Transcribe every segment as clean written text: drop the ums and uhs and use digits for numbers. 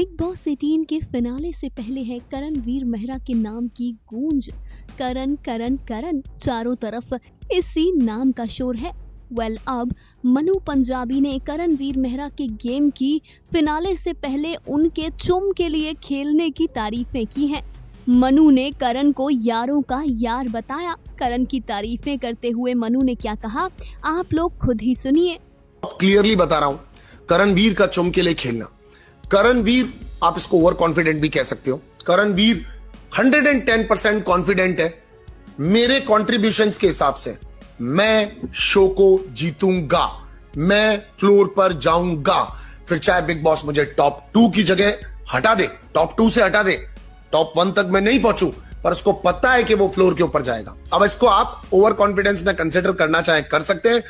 Big boss 18 के finale से पहले है करणवीर मेहरा के नाम की गूंज। करण करण करण चारों तरफ इसी नाम का शोर है। अब मनु पंजाबी ने करणवीर मेहरा के गेम की फिनाले से पहले उनके चुम के लिए खेलने की तारीफें की हैं। मनु ने करण को यारों का यार बताया। करण की तारीफें करते हुए मनु ने क्या कहा, आप लोग खुद ही सुनिए। क्लियरली बता रहा हूं, करणवीर का चुम के लिए खेलना। करणवीर, आप इसको ओवर कॉन्फिडेंट भी कह सकते हो। करणवीर 110% कॉन्फिडेंट है। मेरे कॉन्ट्रीब्यूशंस के हिसाब से मैं शो को जीतूंगा, मैं फ्लोर पर जाऊंगा। फिर चाहे बिग बॉस मुझे टॉप 2 की जगह हटा दे, टॉप 2 से हटा दे, टॉप 1 तक मैं नहीं पहुंचू, पर उसको पता है कि वो फ्लोर के ऊपर जाएगा। अब इसको आप ओवर कॉन्फिडेंस में कंसिडर करना चाहे कर सकते हैं,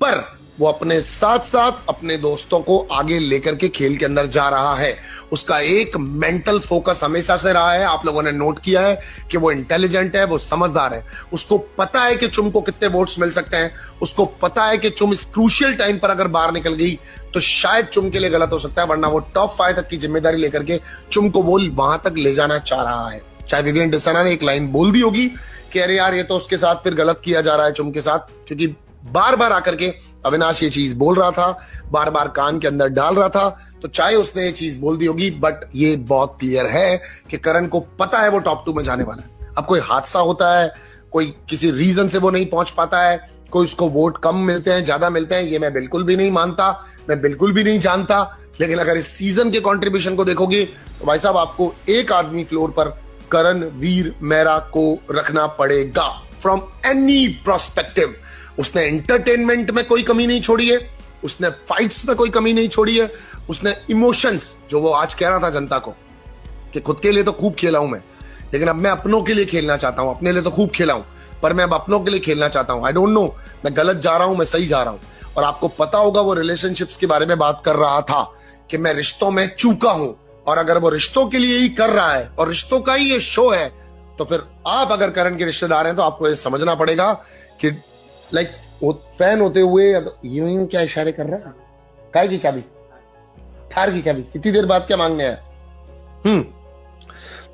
पर वो अपने साथ साथ अपने दोस्तों को आगे लेकर के खेल के अंदर जा रहा है। उसका एक मेंटल फोकस हमेशा से रहा है। आप लोगों ने नोट किया है कि वो इंटेलिजेंट है, वो समझदार है। उसको पता है कि चुम को कितने वोट्स मिल सकते हैं। उसको पता है कि चुम इस क्रूशियल टाइम पर अगर बाहर निकल गई तो शायद चुम के लिए गलत हो सकता है, वरना वो टॉप 5 तक की जिम्मेदारी लेकर के चुम को वो वहां तक ले जाना चाह रहा है। चाहे विवियन डिसाना ने एक लाइन बोल दी होगी कि अरे यार, ये तो उसके साथ फिर गलत किया जा रहा है चुम के साथ, क्योंकि बार बार आकर के अविनाश ये चीज बोल रहा था, बार बार कान के अंदर डाल रहा था, तो चाहे उसने ये चीज बोल दी होगी, बट ये बहुत क्लियर है कि करण को पता है वो टॉप 2 में जाने वाला है। अब कोई हादसा होता है, कोई किसी रीजन से वो नहीं पहुंच पाता है, कोई उसको वोट कम मिलते हैं, ज्यादा मिलते हैं, ये मैं बिल्कुल भी नहीं मानता, मैं बिल्कुल भी नहीं जानता। लेकिन अगर इस सीजन के कॉन्ट्रीब्यूशन को देखोगे तो भाई साहब, आपको एक आदमी फ्लोर पर करणवीर मेहरा को रखना पड़ेगा फ्रॉम एनी प्रोस्पेक्टिव। उसने एंटरटेनमेंट में कोई कमी नहीं छोड़ी है, उसने फाइट्स में कोई कमी नहीं छोड़ी है, उसने इमोशंस, जो वो आज कह रहा था जनता को कि खुद के लिए तो खूब खेला हूं मैं, लेकिन अब मैं अपनों के लिए खेलना चाहता हूं। अपने लिए तो खूब खेला हूं, पर मैं अब अपनों के लिए खेलना चाहता हूं। आई डोंट नो मैं गलत जा रहा हूं, मैं सही जा रहा हूं। और आपको पता होगा वो रिलेशनशिप्स के बारे में बात कर रहा था कि मैं रिश्तों में चूका हूं, और अगर वो रिश्तों के लिए ही कर रहा है और रिश्तों का ही ये शो है, तो फिर आप अगर करण के रिश्तेदार हैं तो आपको ये समझना पड़ेगा कि लाइक वो फैन होते हुए यूं क्या इशारे कर रहा है, काय की चाबी, थार की चाबी, इतनी देर बाद क्या मांगने आया।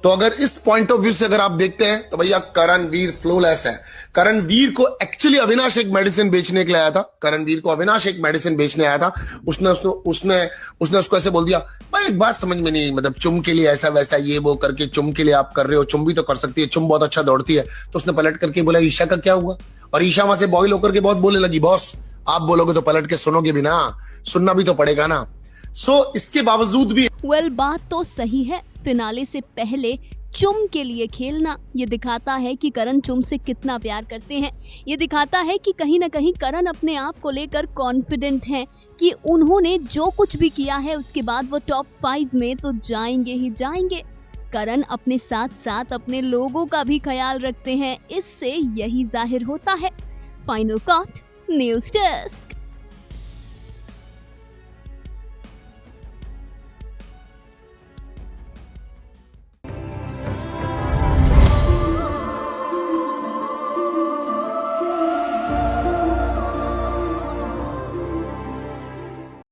तो अगर इस पॉइंट ऑफ व्यू से अगर आप देखते हैं तो भैया करणवीर फ्लोलेस है। करणवीर को एक्चुअली अविनाश एक मेडिसिन बेचने के लिए आया था। करणवीर को अविनाश एक मेडिसिन बेचने आया था। उसने उसको ऐसे बोल दिया, भाई एक बात समझ में नहीं, मतलब चुम के लिए ऐसा वैसा ये वो करके चुम के लिए आप कर रहे हो, चुम भी तो कर सकती है, चुम बहुत अच्छा दौड़ती है। तो उसने पलट करके बोला, ईशा का क्या हुआ? और ईशा वहां से बॉयल होकर के बहुत बोलने लगी, बॉस आप बोलोगे तो पलट के सुनोगे भी ना, सुनना भी तो पड़ेगा ना। इसके बावजूद भी बात तो सही है। फिनाले से पहले चुम के लिए खेलना ये दिखाता है कि करण चुम से कितना प्यार करते हैं। ये दिखाता है कि कहीं ना कहीं करण अपने आप को लेकर कॉन्फिडेंट हैं कि उन्होंने जो कुछ भी किया है उसके बाद वो टॉप 5 में तो जाएंगे ही जाएंगे। करण अपने साथ साथ अपने लोगों का भी ख्याल रखते हैं, इससे यही जाहिर होता है। Final cut, news desk.